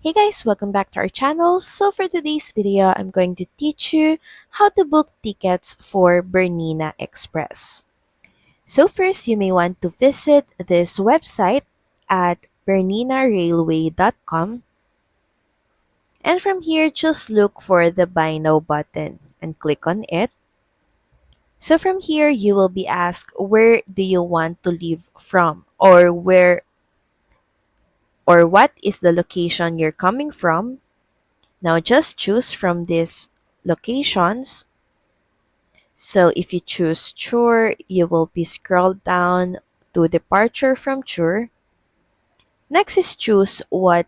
Hey guys, welcome back to our channel. So for today's video, I'm going to teach you how to book tickets for Bernina Express. So first, you may want to visit this website at berninarailway.com, and from here, just look for the Buy Now button and click on it. So from here, you will be asked where do you want to leave from, or what is the location you're coming from. Now just choose from these locations. So if you choose Chur, you will be scrolled down to departure from Chur. Next is choose what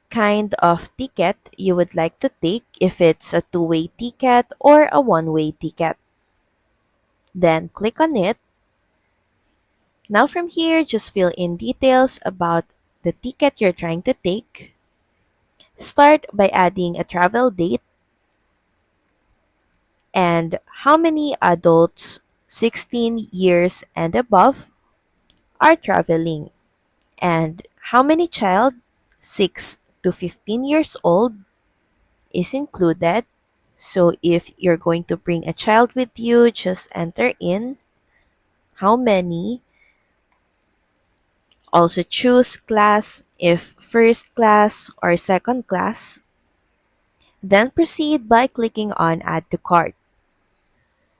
kind of ticket you would like to take, if it's a two-way ticket or a one-way ticket. Then click on it. Now from here, just fill in details about the ticket you're trying to take. Start by adding a travel date and how many adults 16 years and above are traveling, and how many child 6 to 15 years old is included. So if you're going to bring a child with you, just enter in how many. Also choose class, if first class or second class. Then proceed by clicking on add to cart.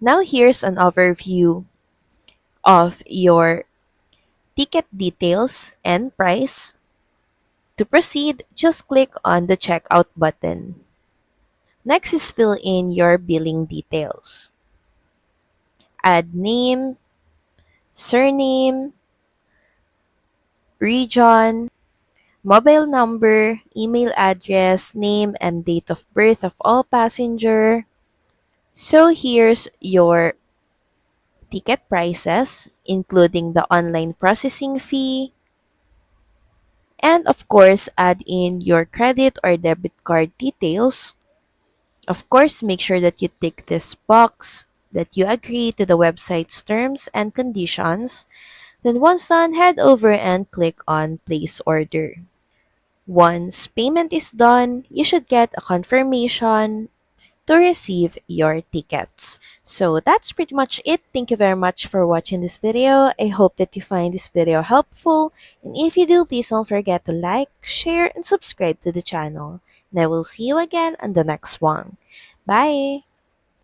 Now here's an overview of your ticket details and price. To proceed, just click on the checkout button. Next is fill in your billing details. Add name, surname, region, mobile number, email address, name and date of birth of all passenger. So here's your ticket prices, including the online processing fee. And of course, add in your credit or debit card details. Of course, make sure that you tick this box that you agree to the website's terms and conditions. Then once done, head over and click on place order. Once payment is done, you should get a confirmation to receive your tickets. So that's pretty much it. Thank you very much for watching this video. I hope that you find this video helpful. And if you do, please don't forget to like, share, and subscribe to the channel. And I will see you again on the next one. Bye!